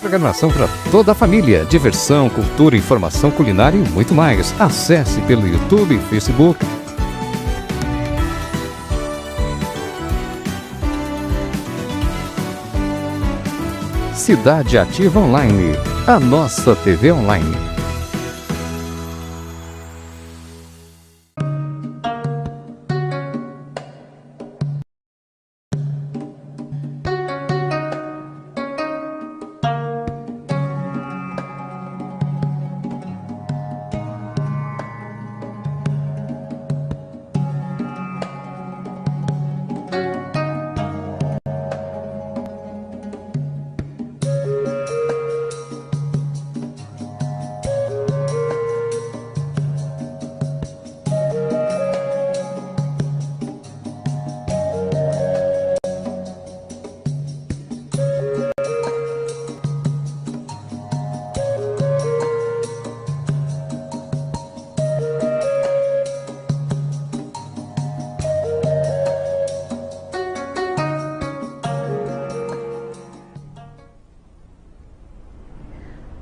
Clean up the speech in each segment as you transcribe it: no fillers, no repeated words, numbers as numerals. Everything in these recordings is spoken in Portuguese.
programação para toda a família. Diversão, cultura, informação culinária e muito mais. Acesse pelo YouTube e Facebook. Cidade Ativa Online, a nossa TV online.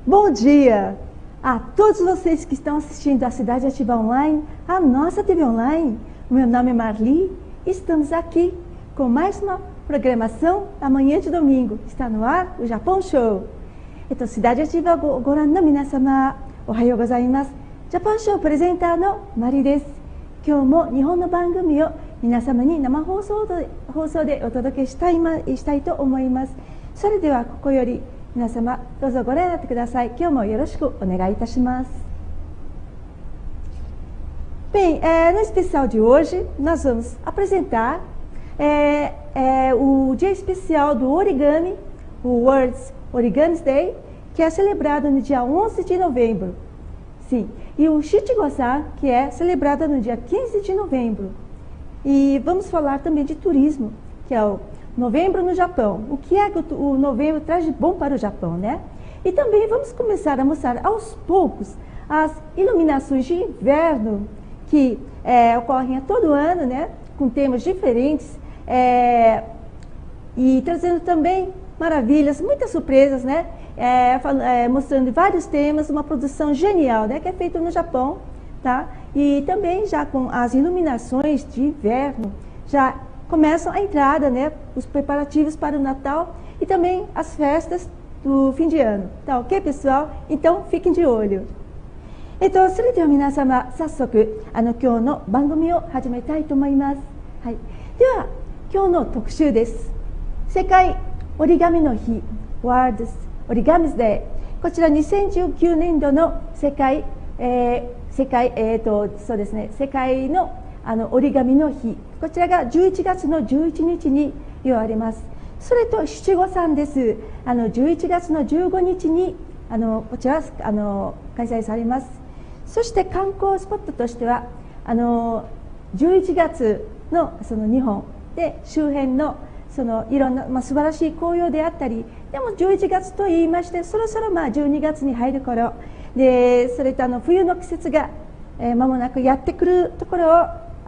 Bom dia a todos vocês que estão assistindo a Cidade Ativa Online, a nossa TV Online. Meu nome é Marli e estamos aqui com mais uma programação da manhã de domingo. Está no ar o Japão Show. Então, Cidade Ativa Goran no Minasama, Ohayou gozaimasu. Japão Show プレゼンターのマリです。今日も日本の番組を皆様に生放送でお届けしたいと思います。それではここより皆様どうぞご覧になってください。今日もよろしくお願いいたします。Bem, no especial de hoje nós vamos apresentar o dia especial do origami, o World Origami Day, que é celebrado no dia 11 de novembro. Sim, e o Shichigo-san, que é celebrado no dia 15 de novembro. E vamos falar também de turismo, que é o Novembro no Japão. O que é que o novembro traz de bom para o Japão, né? E também vamos começar a mostrar aos poucos as iluminações de inverno que ocorrem a todo ano, né? Com temas diferentes e trazendo também maravilhas, muitas surpresas, né? Mostrando vários temas, uma produção genial, né? Que é feita no Japão, tá? E também já com as iluminações de inverno, já começam a entrada, né, os preparativos para o Natal e também as festas do fim de ano. Tá ok, pessoal? Então, fiquem de olho. Então, それでは皆様、早速、今日の番組を始めたいと思います。はい。では、今日の特集です。世界折り紙の日、World Origami Day。こちら2019年度の世界の折り紙の日、こちらが11月の11日に言われます。それと七五三です。11月の15日にこちら開催されます。そして観光スポットとしては11月のその日本で周辺のそのいろんな、素晴らしい紅葉であったり、でも11月と言いましてそろそろ12月に入る頃で、それと冬の季節が間もなくやってくるところを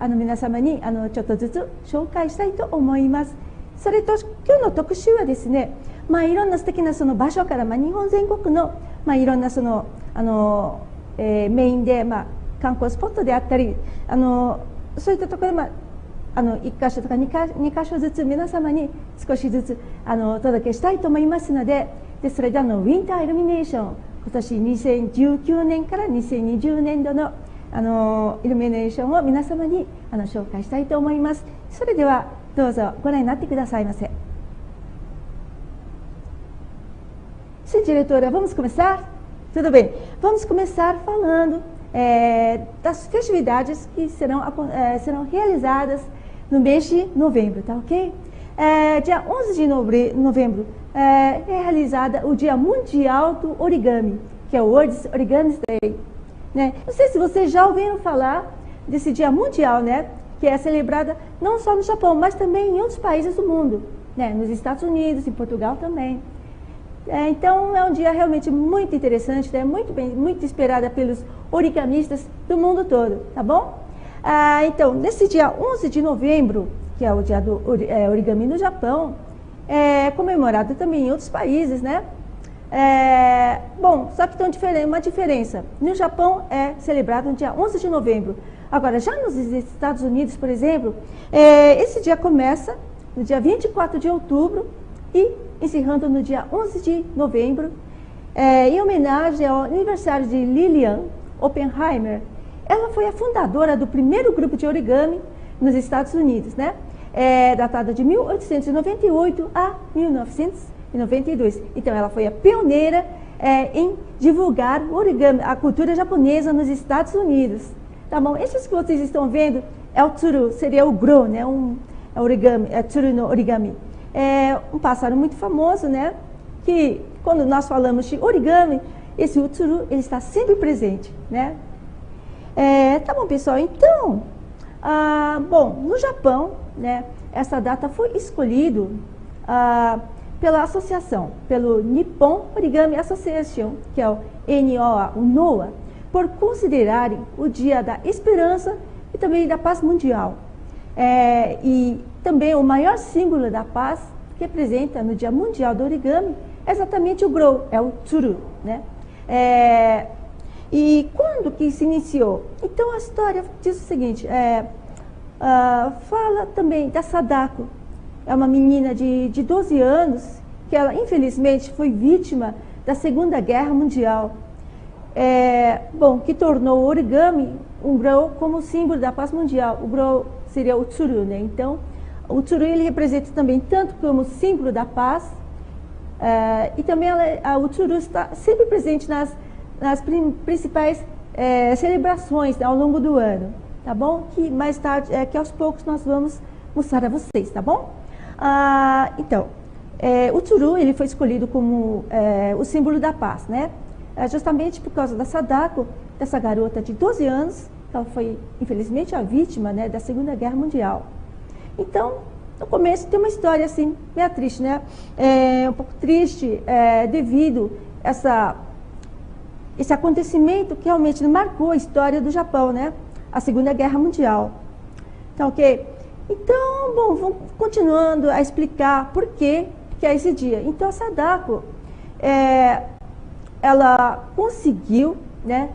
皆様にちょっとずつ紹介したいと思います。それと今日の特集はですね、いろんな素敵なその場所から、日本全国の、いろんなそのメインで、観光スポットであったりそういったところ、1箇所とか2箇所ずつ皆様に少しずつお届けしたいと思いますので、それでウィンターイルミネーション、今年2019年から2020年度のイルミネーションを皆様に紹介したいと思います。それではどうぞご覧になってくださいませ。Sim, diretora, vamos começar? Tudo bem. Vamos começar falando das festividades que serão realizadas no mês de novembro, tá ok? Dia 11 de novembro é realizada o Dia Mundial do Origami, que é o World Origami Day. Né? Não sei se vocês já ouviram falar desse dia mundial, né? Que é celebrada não só no Japão, mas também em outros países do mundo, né? Nos Estados Unidos, em Portugal também. Então é um dia realmente muito interessante, né? Muito esperada pelos origamistas do mundo todo, tá bom? Então, nesse dia 11 de novembro, que é o dia do origami no Japão, é comemorado também em outros países, né? Bom, só que tem uma diferença. No Japão é celebrado no dia 11 de novembro. Agora, já nos Estados Unidos, por exemplo, esse dia começa no dia 24 de outubro e encerrando no dia 11 de novembro, em homenagem ao aniversário de Lillian Oppenheimer. Ela foi a fundadora do primeiro grupo de origami nos Estados Unidos, né? Datada de 1898 a 1992. Então, ela foi a pioneira em divulgar o origami, a cultura japonesa nos Estados Unidos. Tá bom? Esses que vocês estão vendo é o tsuru, seria o gro, né? Origami, tsuru no origami. É um pássaro muito famoso, né? Que quando nós falamos de origami, esse tsuru, ele está sempre presente, né? Tá bom, pessoal. Então, bom, no Japão, né? Essa data foi escolhida pela associação, pelo Nippon Origami Association, que é o NOA, o NOA, por considerarem o Dia da Esperança e também da Paz Mundial. E também o maior símbolo da paz que representa no Dia Mundial do Origami é exatamente o gro, é o tsuru, né? E quando que se iniciou? Então a história diz o seguinte, fala também da Sadako. É uma menina de 12 anos que ela infelizmente foi vítima da Segunda Guerra Mundial. Bom, que tornou o origami, um gro, como símbolo da paz mundial. O gro seria o tsuru, né? Então, o tsuru ele representa também tanto como símbolo da paz, e também o tsuru está sempre presente nas principais celebrações ao longo do ano, tá bom? Que mais tarde, que aos poucos nós vamos mostrar a vocês, tá bom? Então, o tsuru ele foi escolhido como o símbolo da paz, né? Justamente por causa da Sadako, dessa garota de 12 anos, que ela foi, infelizmente, a vítima, né, da Segunda Guerra Mundial. Então, no começo tem uma história assim, meio triste, né? Um pouco triste devido a esse acontecimento que realmente marcou a história do Japão, né? A Segunda Guerra Mundial. Então, ok? Então, bom, vamos continuando a explicar por que é esse dia. Então, a Sadako, ela conseguiu, né,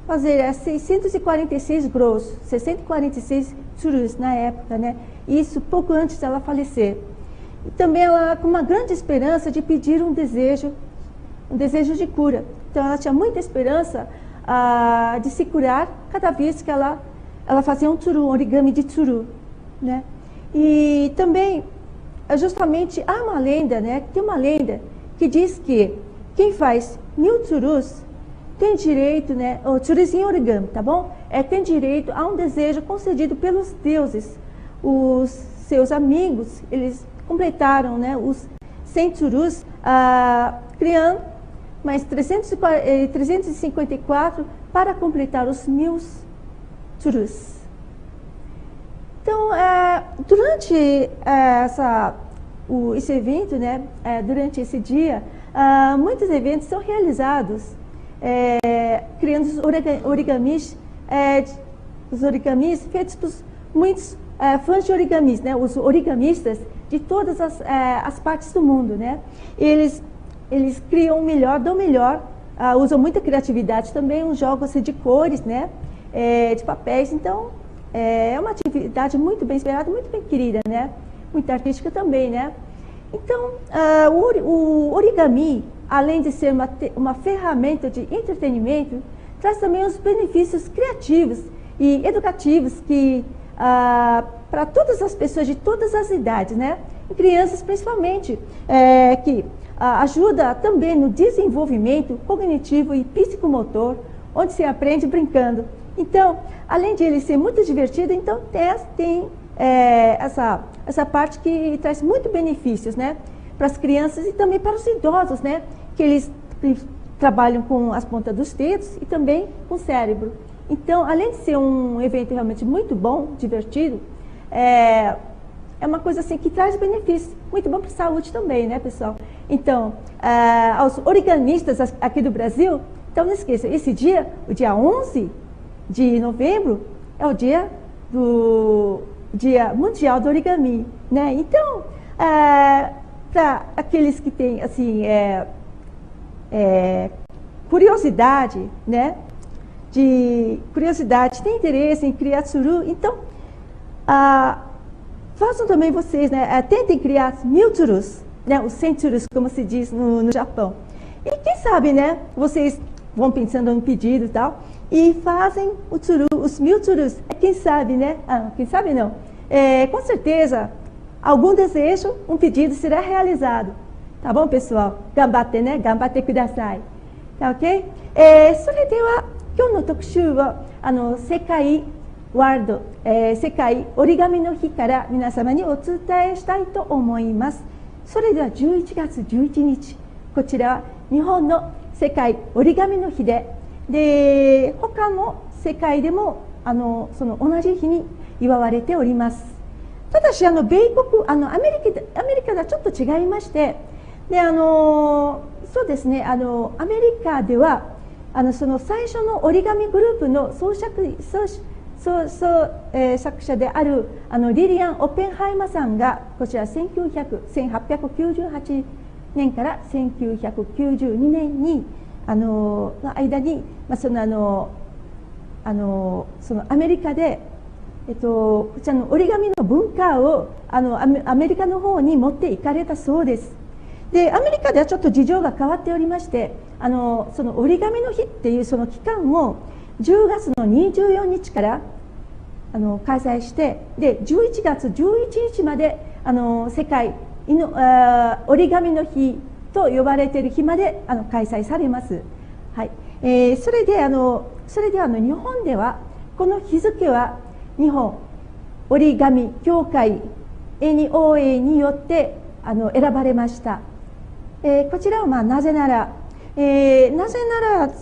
fazer 646 gros, 646 tsurus na época, né? Isso pouco antes dela falecer. E também ela com uma grande esperança de pedir um desejo de cura. Então ela tinha muita esperança de se curar cada vez que ela fazia um tsuru, um origami de tsuru, né? E também, justamente, há uma lenda, né? Tem uma lenda que diz que quem faz 1000 tsurus tem direito, né? O tsurus em origami, tá bom? Tem direito a um desejo concedido pelos deuses. Os seus amigos, eles completaram, né, os 100 tsurus, criando mais 354 para completar os 1000 tsurus. Então, durante esse evento, né, durante esse dia, muitos eventos são realizados, criando os origamis feitos por muitos fãs de origamis, né, os origamistas de todas as partes do mundo, né? Eles criam o melhor do melhor, usam muita criatividade também, um jogo assim, de cores, né, de papéis. Então, é uma atividade muito bem esperada, muito bem querida, né? Muito artística também, né? Então, o origami, além de ser uma ferramenta de entretenimento, traz também os benefícios criativos e educativos que para todas as pessoas de todas as idades, né? E crianças principalmente, que ajuda também no desenvolvimento cognitivo e psicomotor, onde se aprende brincando. Então, além de ele ser muito divertido, então tem essa parte que traz muito benefícios, né, para as crianças e também para os idosos, né, que eles trabalham com as pontas dos dedos e também com o cérebro. Então, além de ser um evento realmente muito bom, divertido, é uma coisa assim que traz benefícios, muito bom para a saúde também, né, pessoal? Então, aos origamistas aqui do Brasil, então não esqueça, esse dia, o dia 11 de novembro, é o dia Mundial do Origami, né? Então, para aqueles que têm assim, curiosidade, né? De curiosidade, tem interesse em criar tsuru, então façam também vocês, né? Tentem criar 1000 tsurus, né? Os 100 tsurus, como se diz no Japão. E quem sabe, né? Vocês vão pensando em pedido e tal, e fazem o tsuru, os 1000 tsurus. Quem sabe, né? Quem sabe não. Com certeza, algum desejo, um pedido será realizado. Tá bom, pessoal? Gambatte, né? Gambatte kudasai. Tá ok? それでは今日の特集は世界世界折り紙の日から皆様にお伝えしたいと思います。それでは11月11日、こちらは日本の世界折り紙の日で、他の世界でもその同じ日に祝われております。ただし米国アメリカではちょっと違いまして、でそうですね、アメリカではその最初の折り紙グループの作者であるリリアン・オッペンハイマーさんがこちら1898年から1992年にの間に、そのアメリカで、こちらの折り紙の文化をアメリカの方に持っていかれたそうです。でアメリカではちょっと事情が変わっておりまして、その折り紙の日っていうその期間を10月の24日から開催して、で11月11日まで世界折り紙の日と呼ばれている日まで開催されます。はい。それで日本ではこの日付は日本折り紙協会 NOA によって選ばれました。こちらはなぜなら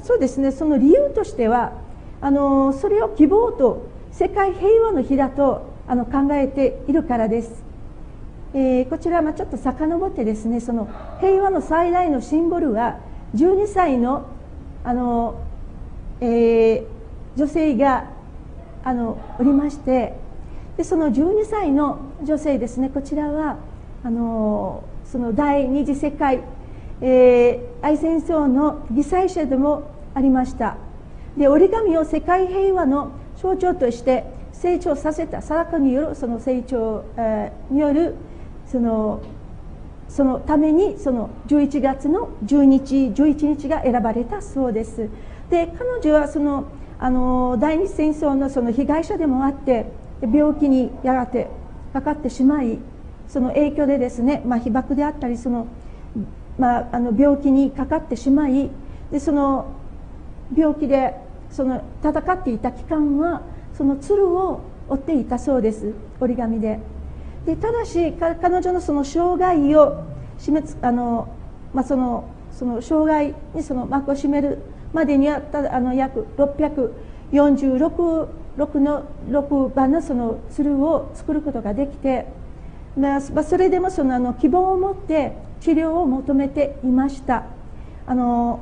そうですね、その理由としてはそれを希望と世界平和の日だと考えているからです。こちらはちょっと遡ってですね、その平和の最大のシンボルは12歳の女性がおりまして、でその12歳の女性ですね、こちらはその第二次世界、大戦争の犠牲者でもありました。で折り紙を世界平和の象徴として成長させた貞子によるその成長、によるそのためにその11月の11日が選ばれたそうです。で彼女はその第二次戦争のその被害者でもあって、病気にやがてかかってしまい、その影響でですね、被爆であったり病気にかかってしまい、でその病気で戦っていた期間はその鶴を折っていたそうです、折り紙で。ただし彼女のその生涯をその生涯にその幕を閉めるまでには約646番のその鶴を作ることができて、それでもその希望を持って治療を求めていました。ど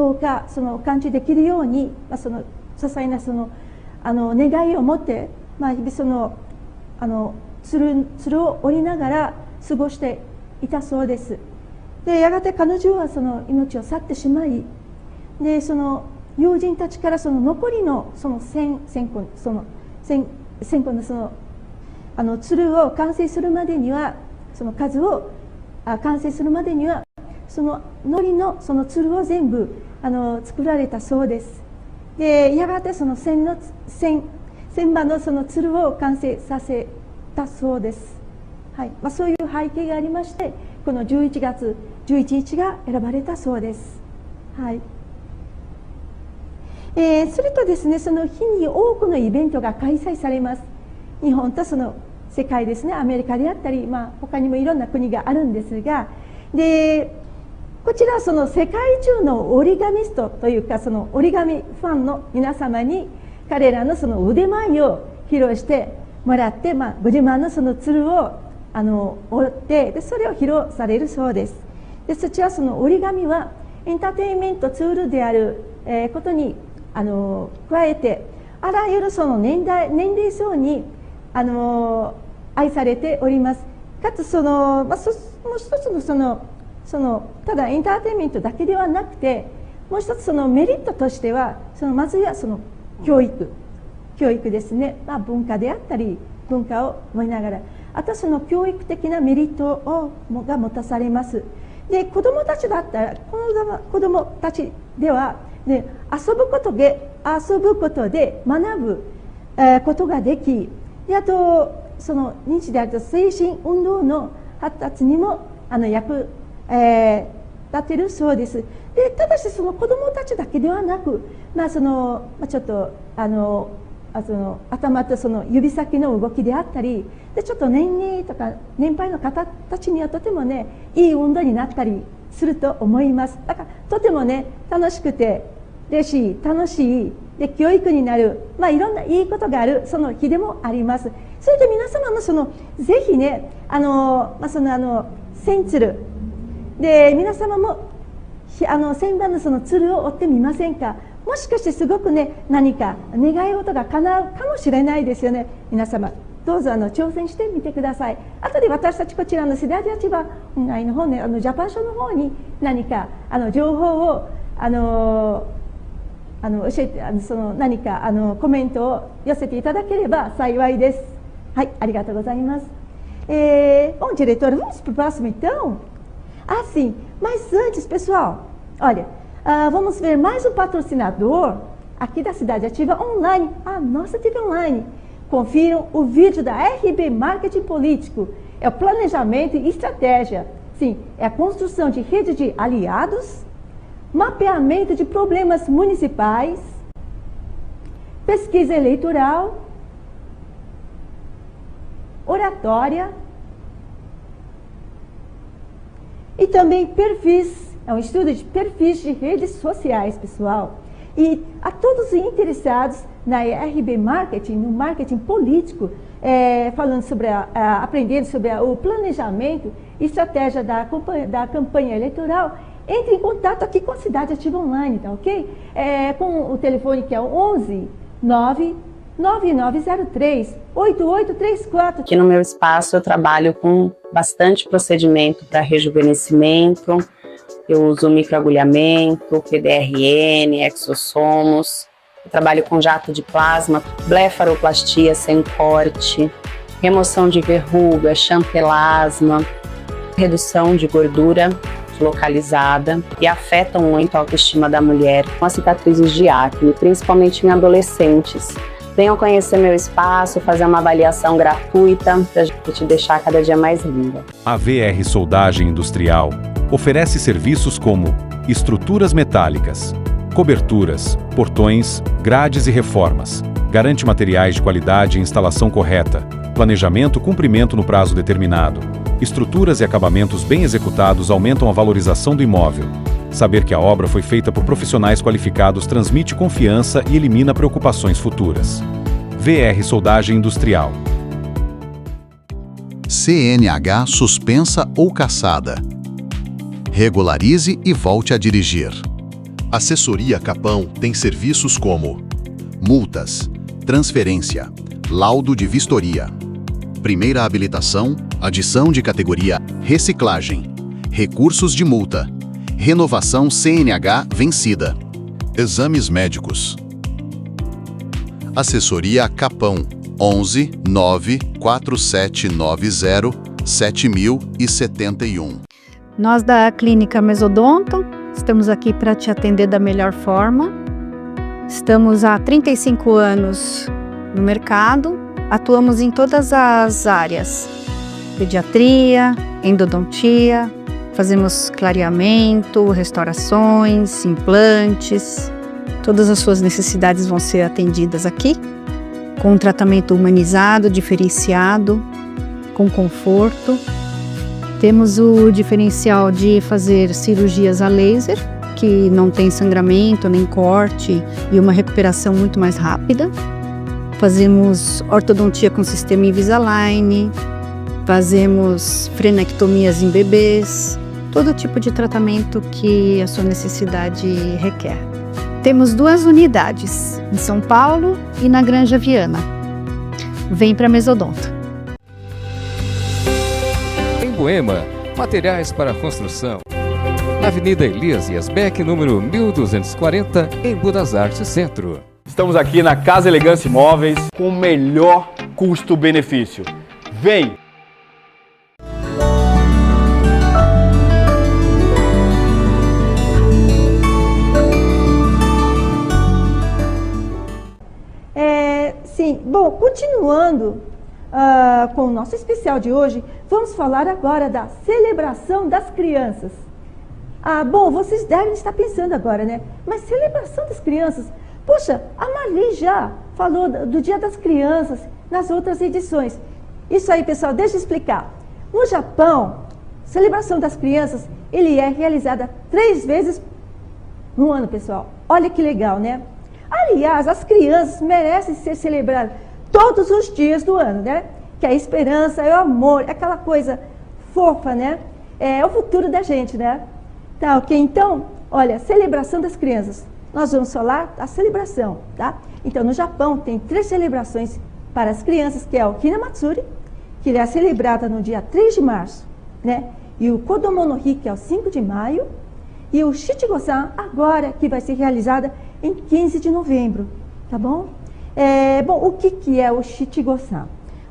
うかその完治できるように、その些細なその願いを持って、日々その鶴を折りながら過ごしていたそうです。でやがて彼女はその命を去ってしまい、でその友人たちからその残りのその1000個のその鶴を完成するまでにはその数を完成するまでにはその糊のその鶴を全部作られたそうです。でやがてその1000羽のその鶴を完成させたそうです。はい。そういう背景がありまして、この11月11日が選ばれたそうです。はい。それとですね、その日に多くのイベントが開催されます。日本とその世界ですね、アメリカであったり、他にもいろんな国があるんですが、でこちらはその世界中の折り紙ストというか、その折り紙ファンの皆様に彼らのその腕前を披露してもらって、ご自慢のその鶴を折って、でそれを披露されるそうです。でそちらその折り紙はエンターテインメントツールである、ことに加えて、あらゆるその年齢層に愛されております。かつその、もう一つのただエンターテインメントだけではなくて、もう一つそのメリットとしては、まずはその教育ですね、文化であったり文化を思いながら、あとその教育的なメリットが持たされます。で、子どもたちだったら、子どもたちでは、ね、遊ぶことで学ぶことができ、であとその認知であると精神運動の発達にも役立てるそうです。で、ただしその子どもたちだけではなく、ちょっと頭とその指先の動きであったりで、ちょっと年齢とか年配の方たちにはとてもね、いい運動になったりすると思います。だからとてもね、楽しくて嬉しい、楽しいで教育になる、いろんないいことがあるその日でもあります。それで皆様もぜひね、千鶴で皆様も千番のその鶴を追ってみませんか。もしかしてすごくね、何か願い事が叶うかもしれないですよね。皆様どうぞ挑戦してみてください。後で私たちこちらの世代立場の方ね、ジャパンショーの方に何か情報を教えて何かコメントを寄せていただければ幸いです。はい、ありがとうございます。Bom, diretora, vamos para o próximo então? Ah, sim, mas antes, pessoal, olha, vamos ver mais um patrocinador aqui da Cidade Ativa online, a nossa TV online. Confiram o vídeo da RB Marketing Político, é o planejamento e estratégia. Sim, é a construção de rede de aliados, mapeamento de problemas municipais, pesquisa eleitoral, oratória e também perfis, é um estudo de perfis de redes sociais, pessoal. E a todos os interessados na RB Marketing, no marketing político, falando sobre aprendendo sobre o planejamento e estratégia da campanha eleitoral, entre em contato aqui com a Cidade Ativa Online, tá ok? Com o telefone que é o 11 99903 8834. Aqui no meu espaço eu trabalho com bastante procedimento para rejuvenescimento. Eu uso microagulhamento, PDRN, exossomos. Eu trabalho com jato de plasma, blefaroplastia sem corte, remoção de verruga, chantelasma, redução de gordura localizada e afetam muito a autoestima da mulher com as cicatrizes de acne, principalmente em adolescentes. Venham conhecer meu espaço, fazer uma avaliação gratuita para te deixar cada dia mais linda. A VR Soldagem Industrial oferece serviços como estruturas metálicas, coberturas, portões, grades e reformas. Garante materiais de qualidade e instalação correta, planejamento e cumprimento no prazo determinado. Estruturas e acabamentos bem executados aumentam a valorização do imóvel. Saber que a obra foi feita por profissionais qualificados transmite confiança e elimina preocupações futuras. VR Soldagem Industrial. CNH suspensa ou cassada. Regularize e volte a dirigir. Assessoria Capão tem serviços como multas, transferência, laudo de vistoria, primeira habilitação, adição de categoria, reciclagem, recursos de multa, renovação CNH vencida, exames médicos. Assessoria Capão 11 94790 7071. Nós da Clínica Mesodonto estamos aqui para te atender da melhor forma. Estamos há 35 anos no mercado, atuamos em todas as áreas: pediatria, endodontia, fazemos clareamento, restaurações, implantes. Todas as suas necessidades vão ser atendidas aqui, com um tratamento humanizado, diferenciado, com conforto. Temos o diferencial de fazer cirurgias a laser, que não tem sangramento nem corte e uma recuperação muito mais rápida. Fazemos ortodontia com sistema Invisalign, fazemos frenectomias em bebês, todo tipo de tratamento que a sua necessidade requer. Temos 2 unidades, em São Paulo e na Granja Viana. Vem para Mesodonto. Em Moema, materiais para construção. Na Avenida Elias Yasbeck, número 1240, em Budas Artes Centro. Estamos aqui na Casa Elegância Imóveis com o melhor custo-benefício. Vem! Sim, bom, continuando com o nosso especial de hoje, vamos falar agora da celebração das crianças. Bom, vocês devem estar pensando agora, né? Mas celebração das crianças? Poxa, a Marli já falou do Dia das Crianças nas outras edições. Isso aí, pessoal, deixa eu explicar. No Japão, celebração das crianças, ele é realizada 3 vezes no ano, pessoal. Olha que legal, né? Aliás, as crianças merecem ser celebradas todos os dias do ano, né? Que a esperança, é o amor, é aquela coisa fofa, né? É o futuro da gente, né? Tá, ok? Então, olha, celebração das crianças. Nós vamos falar da celebração, tá? Então, no Japão, tem 3 celebrações para as crianças, que é o Hinamatsuri, que é celebrada no dia 3 de março, né? E o Kodomo no Hi, que é o 5 de maio, e o Shichigo-san, agora, que vai ser realizada em 15 de novembro, tá bom? Bom, o que é o Shichigo-san?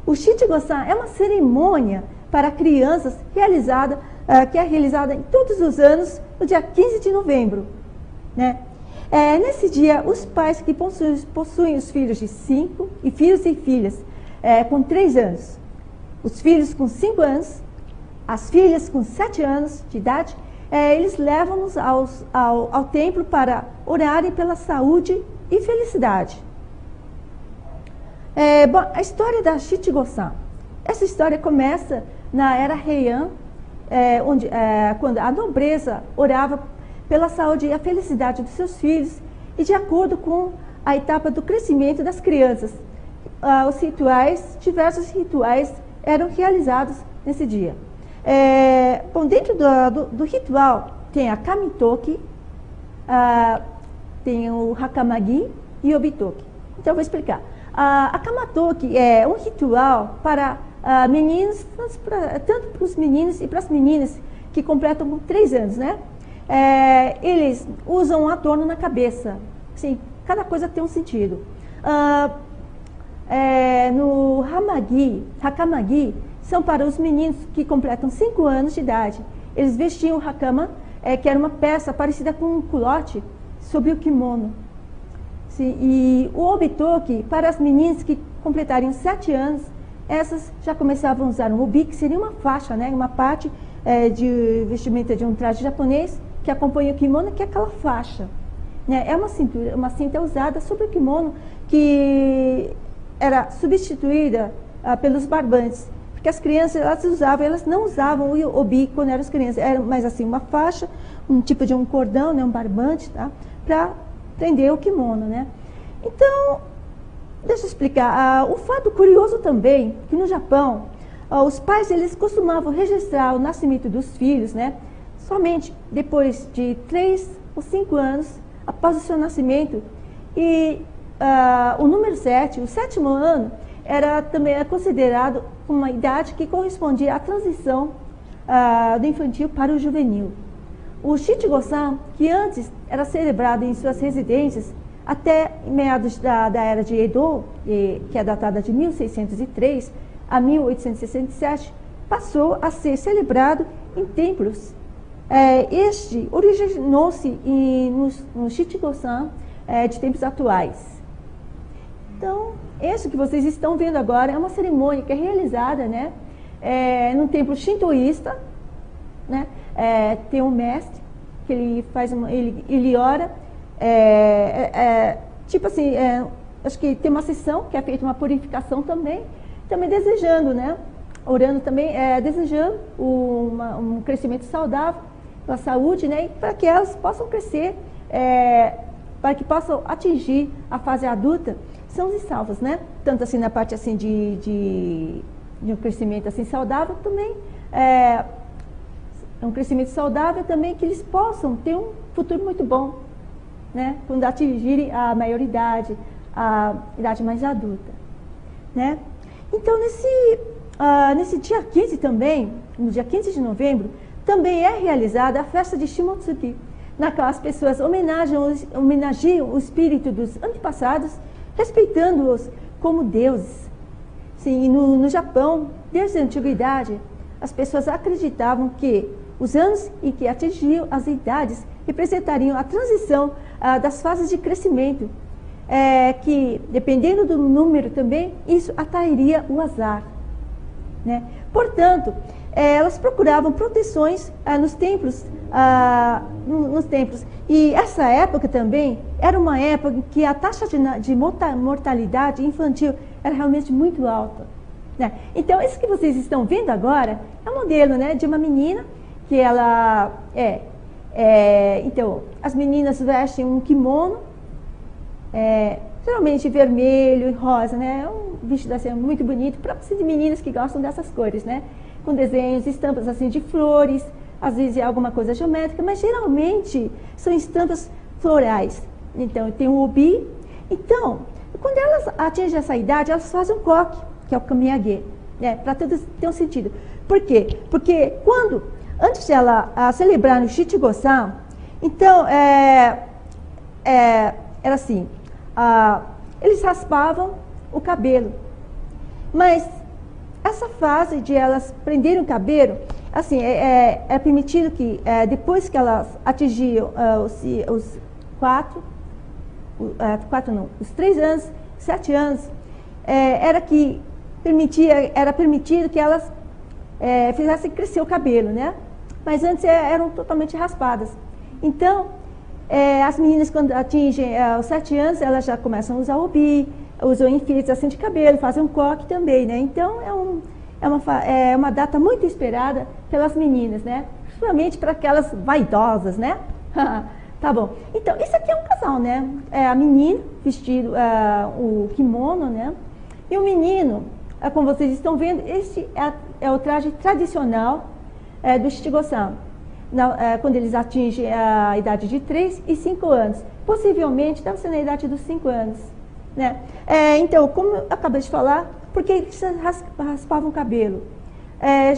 O Shichigo-san é uma cerimônia para crianças realizada, que é realizada em todos os anos, no dia 15 de novembro, né? Nesse dia, os pais que possuem os filhos de 5 e filhos e filhas com 3 anos, os filhos com 5 anos, as filhas com 7 anos de idade, eles levam-nos ao templo para orarem pela saúde e felicidade. Bom, a história da Shichigo-san. Essa história começa na era Heian, quando a nobreza orava pela saúde e a felicidade dos seus filhos e de acordo com a etapa do crescimento das crianças. Diversos rituais eram realizados nesse dia. Bom, dentro do ritual tem a Kamitoki, tem o Hakamagi e o Obitoki. Então eu vou explicar. A Kamatoki é um ritual para meninos, tanto para os meninos e para as meninas que completam 3 anos, né? Eles usam um adorno na cabeça. Assim, cada coisa tem um sentido. No Hakamagi, são para os meninos que completam 5 anos de idade. Eles vestiam o hakama, que era uma peça parecida com um culote, sobre o kimono. Sim, e o obitoki, para as meninas que completariam 7 anos, essas já começavam a usar um obi, que seria uma faixa, né? Uma parte de vestimenta de um traje japonês, que acompanha o kimono, que é aquela faixa. Né? É uma cinta usada sobre o kimono, que era substituída pelos barbantes. Porque as crianças, elas não usavam o obi quando eram as crianças, era mais assim, uma faixa, um tipo de um cordão, né, um barbante, tá? Para prender o kimono, né? Então, deixa eu explicar. O fato curioso também, que no Japão, os pais, eles costumavam registrar o nascimento dos filhos, né? Somente depois de 3 ou 5 anos, após o seu nascimento. E o número 7, o 7º ano, também é considerado uma idade que correspondia à transição do infantil para o juvenil. O Shichigo-san, que antes era celebrado em suas residências até meados da era de Edo, que é datada de 1603 a 1867, passou a ser celebrado em templos. Este originou-se no Shichigo-san de tempos atuais. Então, isso que vocês estão vendo agora é uma cerimônia que é realizada, né, num templo shintoísta, né? Tem um mestre que ele ora, tipo assim, acho que tem uma sessão que é feita uma purificação também desejando, né, orando também, desejando um crescimento saudável, para a saúde, né, e para que elas possam crescer, para que possam atingir a fase adulta, sãos e salvos, né? Tanto assim na parte assim de um crescimento assim saudável também, um crescimento saudável também, que eles possam ter um futuro muito bom, né? Quando atingirem a maioridade, a idade mais adulta, né? Então nesse dia 15 também, no dia 15 de novembro, também é realizada a festa de Shimotsuki, na qual as pessoas homenageiam o espírito dos antepassados, respeitando-os como deuses. Sim, no Japão, desde a antiguidade, as pessoas acreditavam que os anos em que atingiam as idades representariam a transição das fases de crescimento, que, dependendo do número também, isso atrairia o azar, né? Portanto, elas procuravam proteções nos templos, E essa época também era uma época em que a taxa de mortalidade infantil era realmente muito alta, né? Então, isso que vocês estão vendo agora é um modelo, né, de uma menina que ela então, as meninas vestem um kimono, geralmente vermelho e rosa, né? É um vestido assim muito bonito para meninas que gostam dessas cores, né? Com desenhos, estampas assim de flores, às vezes é alguma coisa geométrica, mas geralmente são estampas florais. Então, tem o obi. Então, quando elas atingem essa idade, elas fazem um coque, que é o kamiage, né? Para tudo ter um sentido. Por quê? Porque antes de ela celebrar no Shichigo-san, então, era assim, eles raspavam o cabelo, mas essa fase de elas prenderem o cabelo, assim, é permitido que depois que elas atingiam os 3 anos, 7 anos, era permitido que elas fizessem crescer o cabelo, né? Mas antes eram totalmente raspadas. Então, as meninas, quando atingem os 7 anos, elas já começam a usar obi, usam enfeites assim de cabelo, fazem um coque também, né? Então, é uma data muito esperada pelas meninas, né? Principalmente para aquelas vaidosas, né? Tá bom. Então, isso aqui é um casal, né? A menina vestido o kimono, né? E o menino, como vocês estão vendo, esse é o traje tradicional do Shichigo-san, quando eles atingem a idade de 3 e 5 anos. Possivelmente deve ser na idade dos 5 anos, né? Então, como eu acabei de falar, porque eles raspavam o cabelo?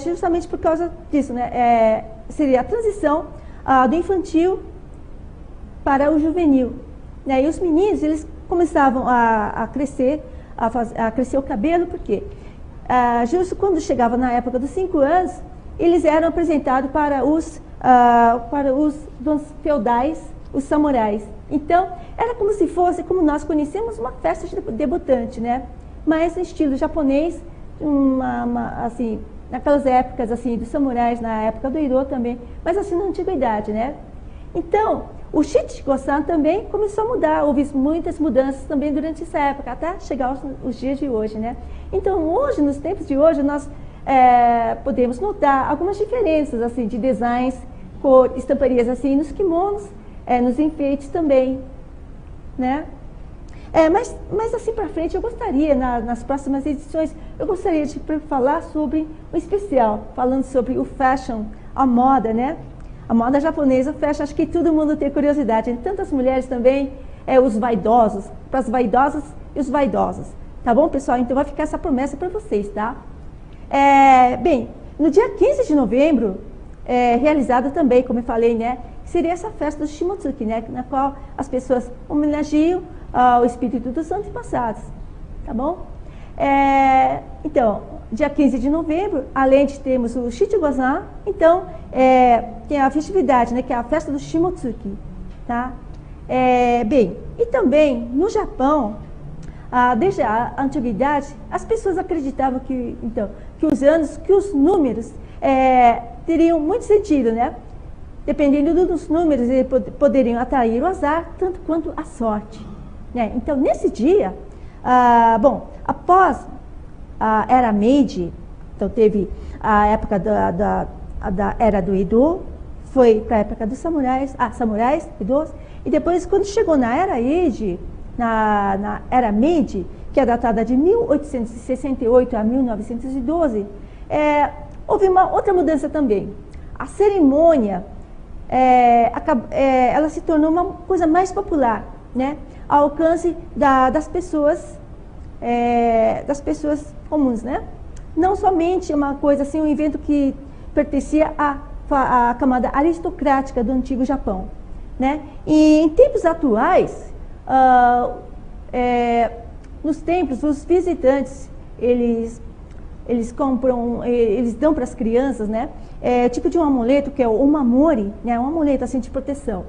Justamente por causa disso, né? Seria a transição do infantil para o juvenil, né? E os meninos, eles começavam a crescer o cabelo, porque justo quando chegava na época dos 5 anos, eles eram apresentados para os donos feudais, os samurais. Então, era como se fosse, como nós conhecemos, uma festa de debutante, né? Mas em estilo japonês, assim, naquelas épocas assim dos samurais, na época do Edo também, mas assim na antiguidade, né? Então, o Shichigo-san também começou a mudar, houve muitas mudanças também durante essa época, até chegar os dias de hoje, né? Então, hoje, nos tempos de hoje, nós podemos notar algumas diferenças assim de designs, cor, estamparias assim nos kimonos, nos enfeites também, né? Mas assim para frente eu gostaria, nas próximas edições, eu gostaria de falar sobre um especial, falando sobre o fashion, a moda, né? A moda japonesa, fashion, acho que todo mundo tem curiosidade, tantas mulheres também, os vaidosos, para as vaidosas e os vaidosos, tá bom, pessoal? Então vai ficar essa promessa para vocês, tá? Bem, no dia 15 de novembro, realizada também, como eu falei, né, seria essa festa do Shimotsuki, né, na qual as pessoas homenageiam o espírito dos antepassados, tá bom? Então, dia 15 de novembro, além de termos o Shichigo-san, então, tem a festividade, né, que é a festa do Shimotsuki, tá? Bem, e também, no Japão, desde a antiguidade, as pessoas acreditavam que os números teriam muito sentido, né? Dependendo dos números, eles poderiam atrair o azar, tanto quanto a sorte, né? Então, nesse dia, após a Era Meiji, então teve a época da Era do Edo, foi para a época dos samurais, Edos, e depois, quando chegou na Era Eiji, na Era Meiji, que é datada de 1868 a 1912, houve uma outra mudança também. A cerimônia, ela se tornou uma coisa mais popular, né? Ao alcance das pessoas comuns, né? não somente uma coisa assim, um evento que pertencia à camada aristocrática do antigo Japão, né? E em tempos atuais, nos templos, os visitantes, eles compram, eles dão para as crianças, né? Tipo de um amuleto que é o mamori, né? Um amuleto assim de proteção,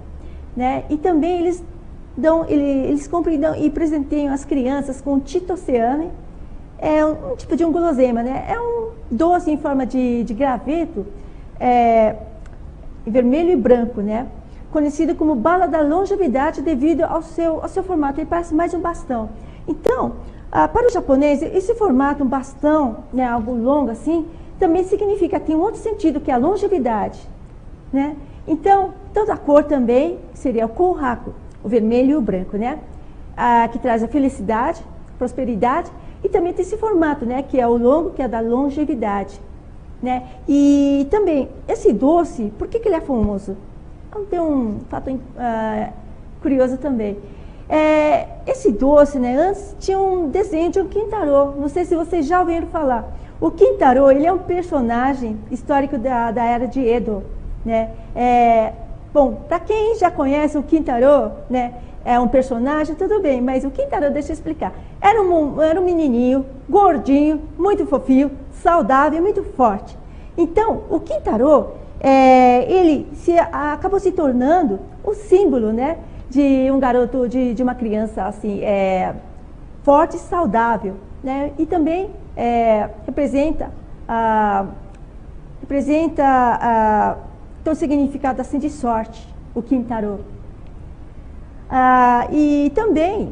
né? E também eles compram e presenteiam as crianças com chitoseame, um tipo de um guloseima, né? É um doce em forma de graveto, vermelho e branco, né? Conhecido como bala da longevidade devido ao seu formato, ele parece mais um bastão. Então, para o japonês, esse formato, um bastão, né, algo longo assim, também significa, tem um outro sentido, que é a longevidade, né? Então, toda a cor também seria o kohaku, o vermelho e o branco, né? Que traz a felicidade, prosperidade, e também tem esse formato, né, que é o longo, que é da longevidade, né? E também, esse doce, por que ele é famoso? Tem um fato curioso também. Esse doce, né, antes tinha um desenho de um Kintaro, não sei se vocês já ouviram falar. O Kintaro, ele é um personagem histórico da era de Edo, né? Bom, para quem já conhece o Kintaro, né, é um personagem, tudo bem, mas o Kintaro, deixa eu explicar. Era um menininho, gordinho, muito fofinho, saudável, muito forte. Então, o Kintaro, ele acabou se tornando o símbolo, né, de um garoto, de uma criança assim, forte e saudável, né? E também representa tem um significado assim de sorte, o Kintaro. E também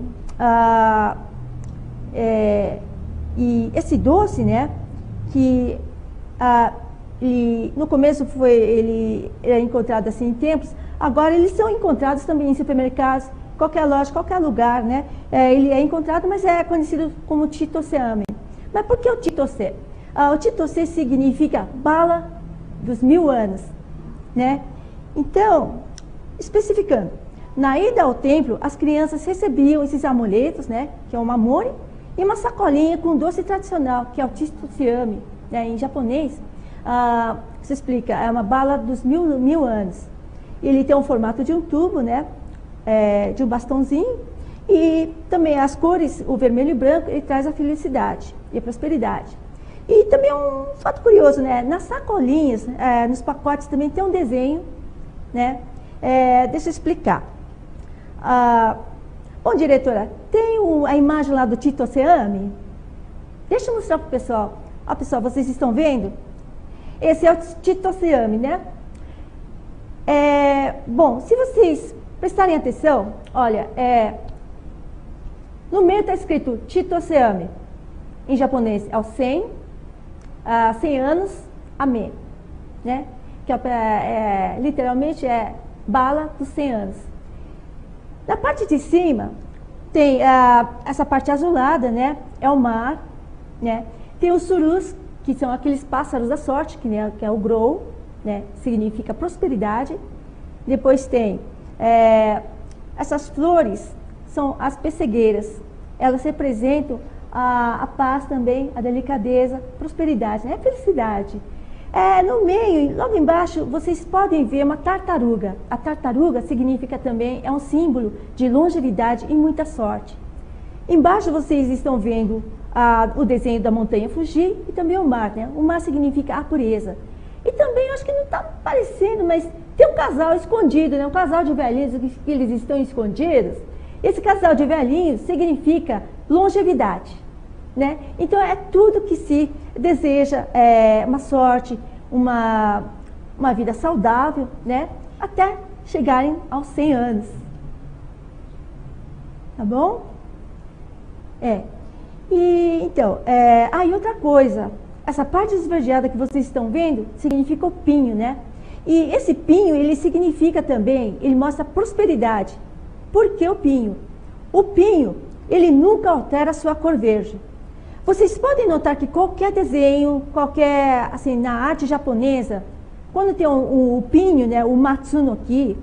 e esse doce, né, que no começo ele era encontrado assim em templos, agora eles são encontrados também em supermercados, qualquer loja, qualquer lugar, né? Ele é encontrado, mas é conhecido como chitoseame. Mas por que o chitose? O chitose significa bala dos 1000 anos, né? Então, especificando, na ida ao templo, as crianças recebiam esses amuletos, né, que é o mamori, e uma sacolinha com doce tradicional, que é o chitoseame, né, em japonês. Se explica, é uma bala dos 1000 anos. Ele tem um formato de um tubo, né, de um bastãozinho, e também as cores, o vermelho e branco, ele traz a felicidade e a prosperidade. E também um fato curioso, né, nas sacolinhas, nos pacotes também tem um desenho, né, deixa eu explicar. Bom, diretora, tem a imagem lá do chitoseame? Deixa eu mostrar para o pessoal. Pessoal, vocês estão vendo? Esse é o chitoseame, né? Bom, se vocês prestarem atenção, olha, no meio está escrito chitoseame. Em japonês é o 100 anos, ame, né? Que literalmente é bala dos 100 anos. Na parte de cima tem essa parte azulada, né? É o mar, né? Tem os surus, que são aqueles pássaros da sorte, que é o grou, né? Significa prosperidade. Depois tem essas flores, são as pessegueiras. Elas representam a paz também, a delicadeza, prosperidade, né? Felicidade. No meio, logo embaixo, vocês podem ver uma tartaruga. A tartaruga significa também, é um símbolo de longevidade e muita sorte. Embaixo vocês estão vendo o desenho da montanha Fuji e também o mar, né? O mar significa a pureza. E também, acho que não está aparecendo, mas tem um casal escondido, né? Um casal de velhinhos que eles estão escondidos. Esse casal de velhinhos significa longevidade, né? Então é tudo que se deseja, uma sorte, uma vida saudável, né? Até chegarem aos 100 anos. Tá bom? E então, e outra coisa, essa parte esverdeada que vocês estão vendo significa o pinho, né? E esse pinho, ele significa também, ele mostra prosperidade. Por que o pinho? O pinho, ele nunca altera a sua cor verde. Vocês podem notar que qualquer desenho, assim, na arte japonesa, quando tem o pinho, né, o matsunoki,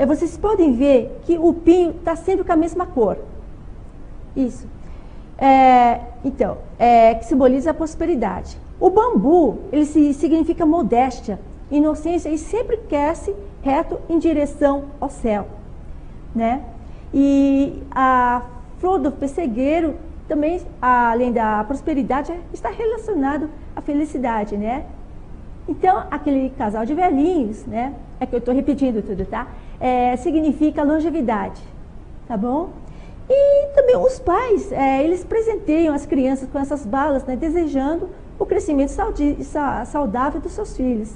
vocês podem ver que o pinho está sempre com a mesma cor. Isso. Que simboliza a prosperidade. O bambu, ele significa modéstia, inocência e sempre cresce reto em direção ao céu, né? E a flor do pessegueiro também, além da prosperidade, está relacionado à felicidade, né? Então, aquele casal de velhinhos, né? É que eu estou repetindo tudo, tá? Significa longevidade, tá bom? E também os pais, eles presenteiam as crianças com essas balas, né? Desejando o crescimento saudável dos seus filhos.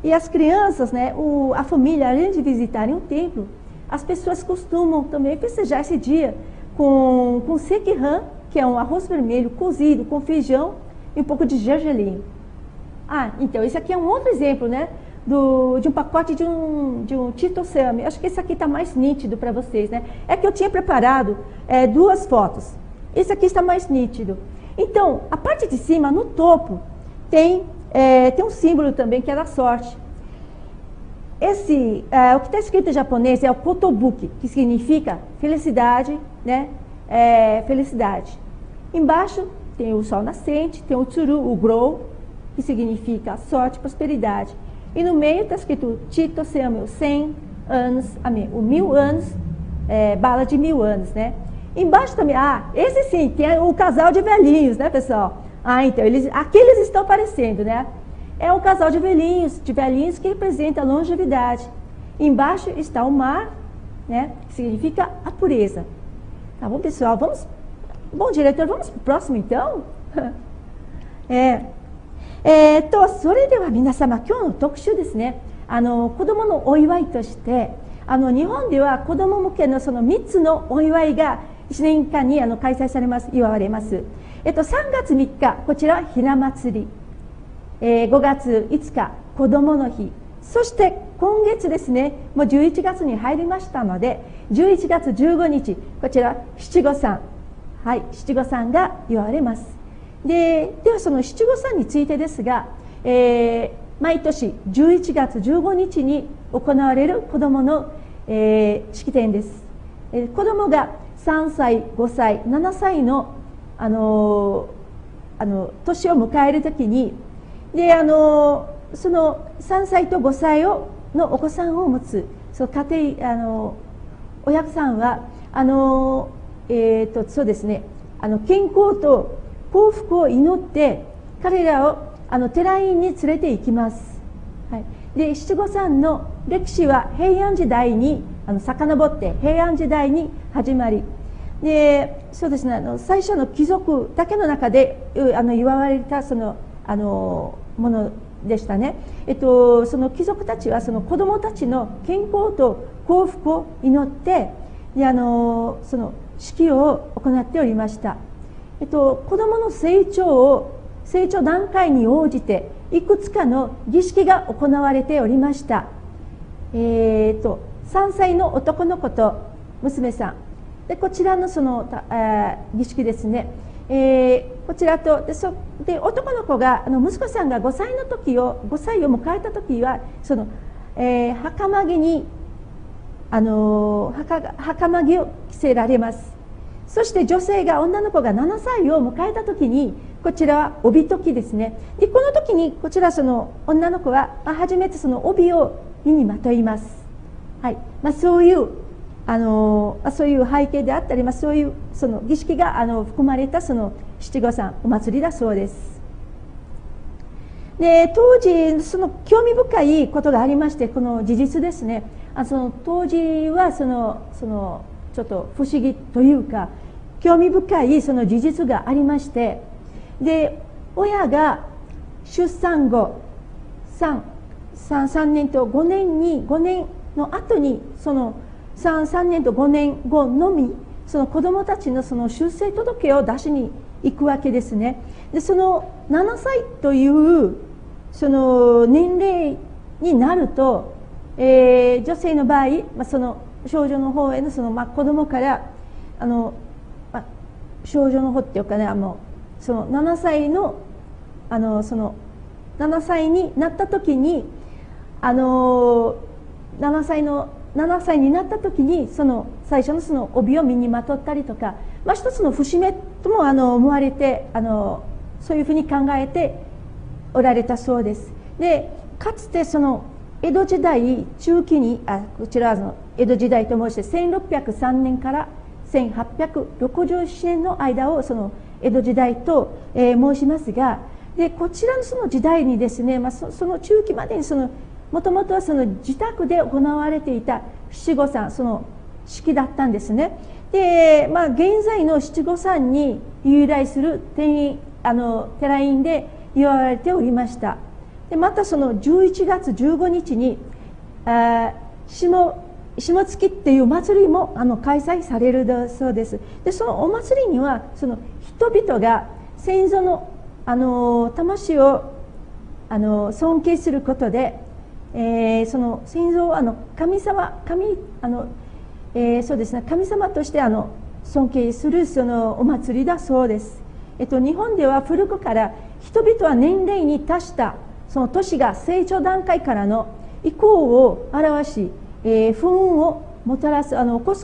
E as crianças, né? A família, além de visitarem o templo, as pessoas costumam também festejar esse dia com sequirã, que é um arroz vermelho cozido com feijão e um pouco de gergelim. Então, esse aqui é um outro exemplo, né? De um pacote de um chitosame. Acho que esse aqui está mais nítido para vocês, né? É que eu tinha preparado 2 fotos. Esse aqui está mais nítido. Então, a parte de cima, no topo, tem um símbolo também, que é da sorte. O que está escrito em japonês é o kotobuki, que significa felicidade, né? Felicidade. Embaixo tem o sol nascente, tem o tsuru, o grow, que significa sorte, prosperidade. E no meio está escrito chitosame, 100 anos, o 1000 anos, bala de 1000 anos, né? Embaixo também, esse sim, tem o casal de velhinhos, né, pessoal? Então, aqui eles estão aparecendo, né? É um casal de velhinhos que representa a longevidade. Embaixo está o mar, né, que significa a pureza. Tá bom, pessoal? Bom, diretor, vamos para o próximo, então? それでは皆様、今日の特集ですね。子どものお祝いとして、日本では子ども向けのその3つのお祝いが1年間に開催されます、祝われます。3月3日、こちらはひな祭り。5月5日、子どもの日。そして今月ですね、もう11月に入りましたので、11月15日、こちら七五三。七五三が祝われます。ではその七五三についてですが、毎年11月15日に行われる子どもの、式典です。子どもが3歳、5歳、7歳の、年を迎えるときに、でその3歳と5歳のお子さんを持つその家庭親さんはそうですね、健康と幸福を祈って彼らを寺院に連れて行きます。で七五三の歴史は平安時代に遡って平安時代に始まり、でそうですね、最初の貴族だけの中で祝われたそのものでしたね。その貴族たちはその子どもたちの健康と幸福を祈ってでその式を行っておりました。子どもの成長段階に応じていくつかの儀式が行われておりました。3歳の男の子と娘さんで、こちらのその儀式ですね。こちらとで男の子が息子さんが5歳を迎えた時はその、袴着に袴着を着せられます。そして女の子が7歳を迎えた時にこちらは帯解きですね。でこの時にこちらその女の子は初めてその帯を身にまといます。そういう背景であったり、そういうその儀式が含まれたその七五三お祭りだそうです。で当時その興味深いことがありまして、この事実ですね。その当時はそのちょっと不思議というか興味深いその事実がありまして、で親が出産後3年と5年の後にその3年と5年後のみその子どもたちのその出生届を出しに行くわけですね。でその7歳というその年齢になると、女性の場合、その少女の方へのその、子どもから少女の方っていうかね、その7歳のその7歳になった時に7歳になった時にその最初のその帯を身にまとったりとか、一つの節目とも思われてそういうふうに考えておられたそうです。でかつてその江戸時代中期にこちらは江戸時代と申して1603年から1867年の間をその江戸時代と、申しますが、でこちらのその時代にですね、その中期までにもともとはその自宅で行われていた七五三その式だったんですね。で、現在の七五三に由来する寺院で祝われておりました。でまたその11月15日に下月っていう祭りも開催されるそうです。でそのお祭りにはその人々が先祖の魂を尊敬することで、その先祖を神様そうですね、神様として尊敬するそのお祭りだそうです。日本では古くから人々は年齢に達したその年が成長段階からの移行を表し、不運をもたらす起こ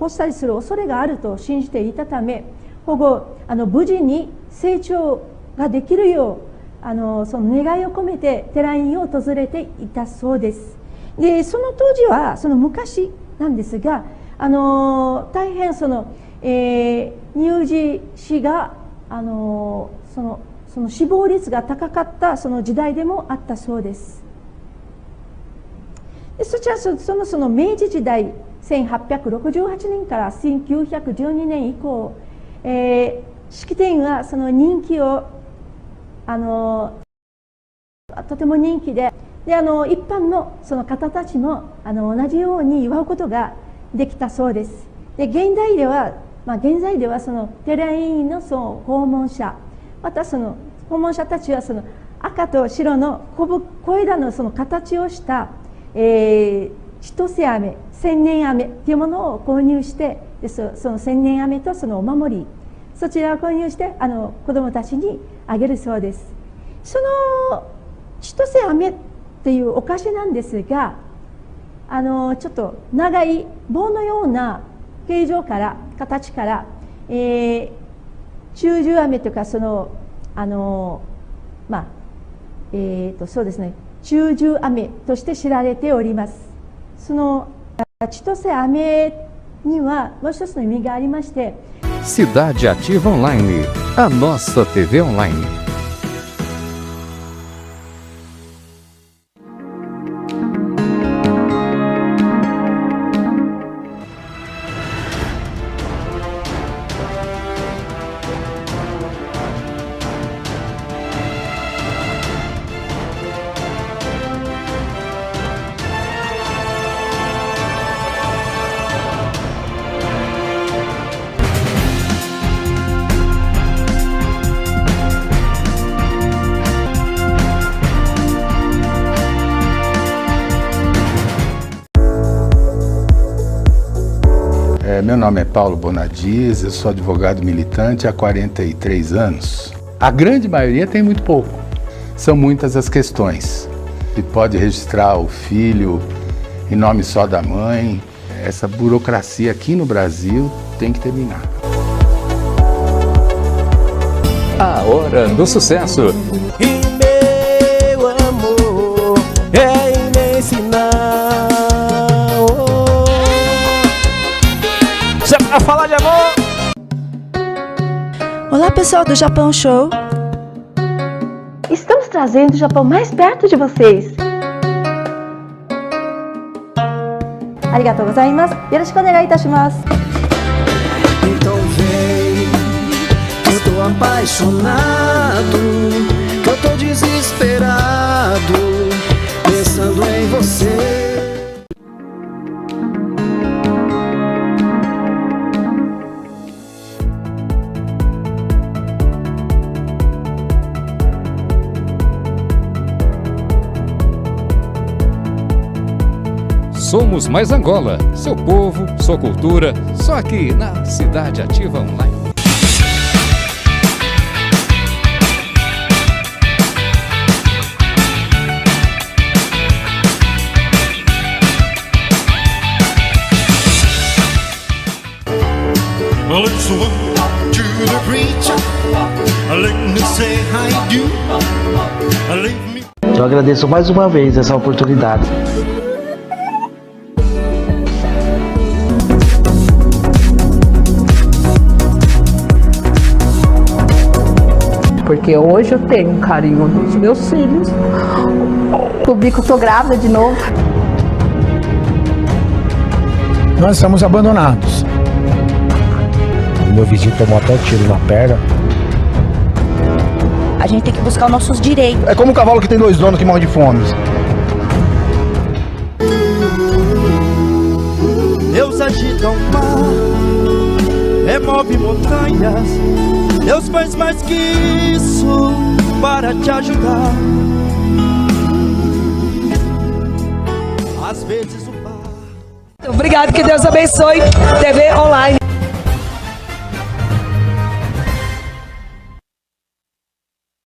したりする恐れがあると信じていたため、保護無事に成長ができるようその願いを込めて寺院を訪れていたそうです。でその当時はその昔なんですが、大変その、乳児死がその死亡率が高かったその時代でもあったそうです。でそちらその明治時代1868年から1912年以降、式典はその人気をとても人気で、一般のその方たちも同じように祝うことができたそうです。で現在ではその寺院のその訪問者、またその訪問者たちはその赤と白の小枝のその形をした、千歳飴、千年飴というものを購入して、でその千年飴とそのお守り、そちらを購入して子どもたちにあげるそうです。その千歳飴っていうお菓子なんですが、ちょっと長い棒のような形から、中寿飴とかそうですね、中寿飴として知られております。その千歳飴にはもう一つの意味がありまして、Cidade Ativa Online, a nossa TV online. Meu nome é Paulo Bonadies, eu sou advogado militante há 43 anos. A grande maioria tem muito pouco. São muitas as questões. Se pode registrar o filho em nome só da mãe. Essa burocracia aqui no Brasil tem que terminar. A Hora do Sucesso. E meu amor é imenso. A falar de amor. Olá pessoal do Japão Show. Estamos trazendo o Japão mais perto de vocês. Arigatou gozaimasu. Yoroshiku onegai itashimasu. Então vem, eu tô apaixonado, eu tô desesperado, pensando em você. Somos Mais Angola, seu povo, sua cultura, só aqui na Cidade Ativa Online. Well, it's one to the preacher. Let me say I do. Leave me. Eu agradeço mais uma vez essa oportunidade. Porque hoje eu tenho um carinho dos meus filhos. Descobri que eu tô grávida de novo. Nós estamos abandonados. Meu vizinho tomou até um tiro na perna. A gente tem que buscar os nossos direitos. É como um cavalo que tem 2 donos que morre de fome. Deus agita o mar, remove montanhas. Deus faz mais que isso para te ajudar. Às vezes o mar. Obrigado, que Deus abençoe. TV Online.